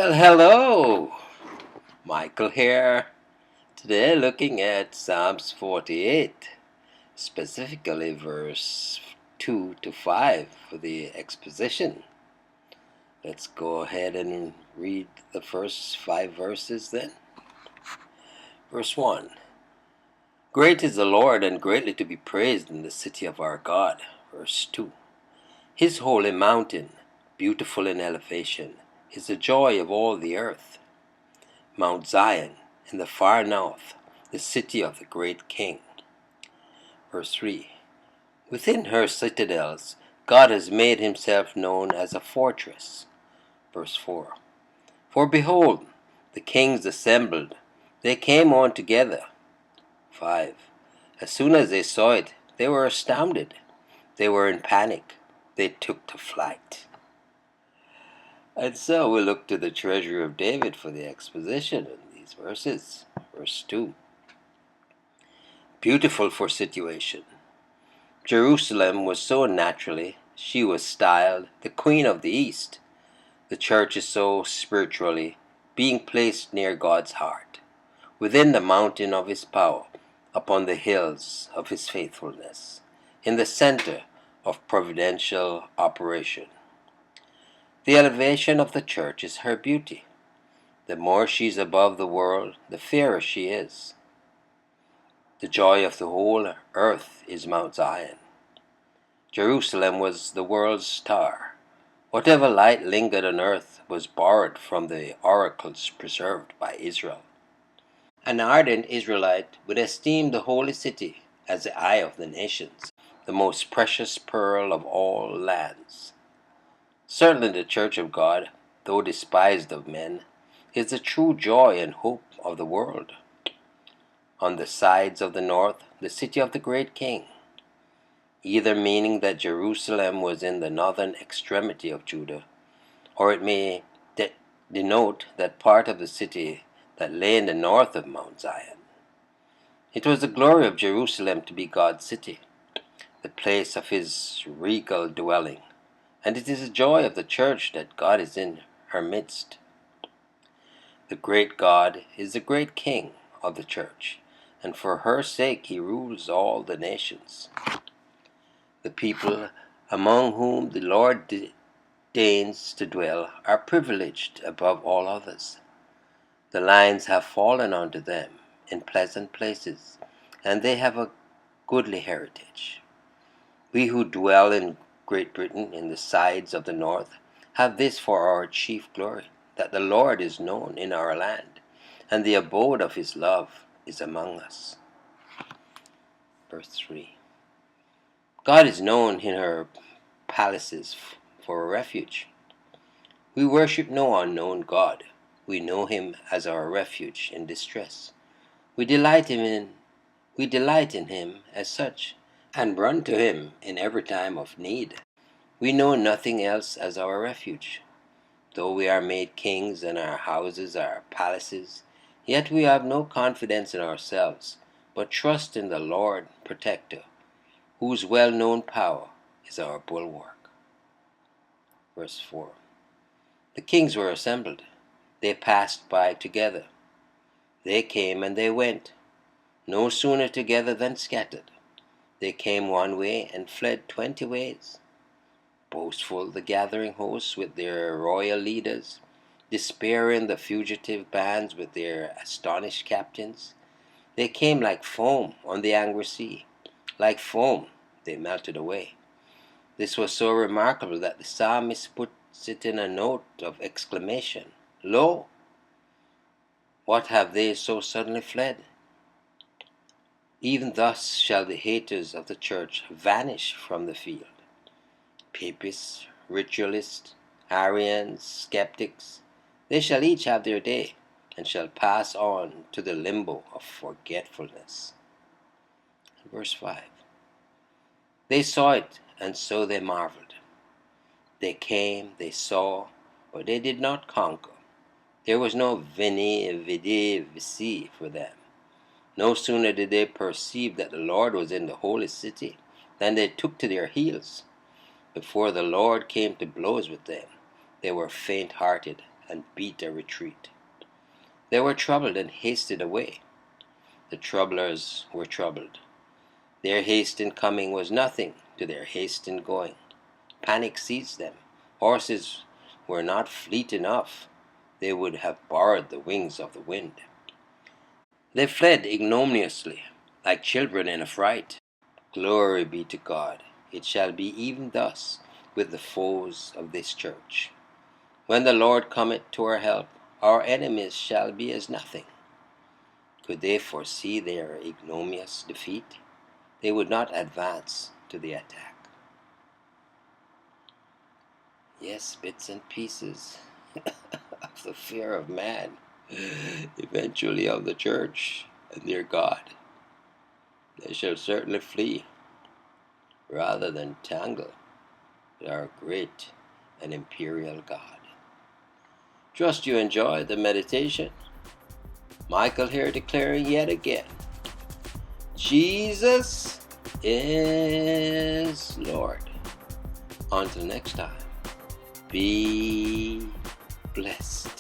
Well, hello, Michael here. Today, looking at Psalms 48, specifically verse 2 to 5 for the exposition. Let's go ahead and read the first 5 verses then. Verse 1. Great is the Lord, and greatly to be praised in the city of our God. Verse 2. His holy mountain, beautiful in elevation, is the joy of all the earth. Mount Zion, in the far north, the city of the great King. Verse 3. Within her citadels, God has made himself known as a fortress. Verse 4. For behold, the kings assembled, they came on together. 5. As soon as they saw it, they were astounded. They were in panic. They took to flight. And so we look to the treasury of David for the exposition in these verses. Verse 2. Beautiful for situation. Jerusalem was so naturally, she was styled the Queen of the East. The church is so spiritually, being placed near God's heart, within the mountain of his power, upon the hills of his faithfulness, in the center of providential operation. The elevation of the church is her beauty. The more she's above the world, the fairer she is. The joy of the whole earth is Mount Zion. Jerusalem was the world's star. Whatever light lingered on earth was borrowed from the oracles preserved by Israel. An ardent Israelite would esteem the holy city as the eye of the nations, the most precious pearl of all lands. Certainly the church of God, though despised of men, is the true joy and hope of the world. On the sides of the north, the city of the great King, either meaning that Jerusalem was in the northern extremity of Judah, or it may denote that part of the city that lay in the north of Mount Zion. It was the glory of Jerusalem to be God's city, the place of his regal dwelling, and it is the joy of the church that God is in her midst. The great God is the great King of the church, and for her sake he rules all the nations. The people among whom the Lord deigns to dwell are privileged above all others. The lines have fallen unto them in pleasant places, and they have a goodly heritage. We who dwell in Great Britain in the sides of the north have this for our chief glory, that the Lord is known in our land, and the abode of his love is among us. Verse 3. God is known in her palaces for a refuge. We worship no unknown God. We know him as our refuge in distress. We delight in him as such, and run to him in every time of need. We know nothing else as our refuge. Though we are made kings and our houses are palaces, yet we have no confidence in ourselves, but trust in the Lord Protector, whose well-known power is our bulwark. Verse 4. The kings were assembled. They passed by together. They came and they went, no sooner together than scattered. They came one way and fled 20 ways. Boastful the gathering hosts with their royal leaders, despairing the fugitive bands with their astonished captains. They came like foam on the angry sea. Like foam they melted away. This was so remarkable that the psalmist puts it in a note of exclamation. Lo, what have they so suddenly fled? Even thus shall the haters of the church vanish from the field. Papists, ritualists, Arians, skeptics, they shall each have their day, and shall pass on to the limbo of forgetfulness. Verse 5. They saw it, and so they marveled. They came, they saw, but they did not conquer. There was no veni, vidi, vici for them. No sooner did they perceive that the Lord was in the holy city than they took to their heels. Before the Lord came to blows with them, they were faint-hearted and beat a retreat. They were troubled and hasted away. The troublers were troubled. Their haste in coming was nothing to their haste in going. Panic seized them. Horses were not fleet enough. They would have borrowed the wings of the wind. They fled ignominiously, like children in a fright. Glory be to God. It shall be even thus with the foes of this church. When the Lord cometh to our help, our enemies shall be as nothing. Could they foresee their ignominious defeat? They would not advance to the attack. Yes, bits and pieces of the fear of man, eventually of the church and their God. They shall certainly flee rather than tangle with our great and imperial God. Trust you enjoyed the meditation. Michael here declaring yet again, Jesus is Lord. Until next time, be blessed.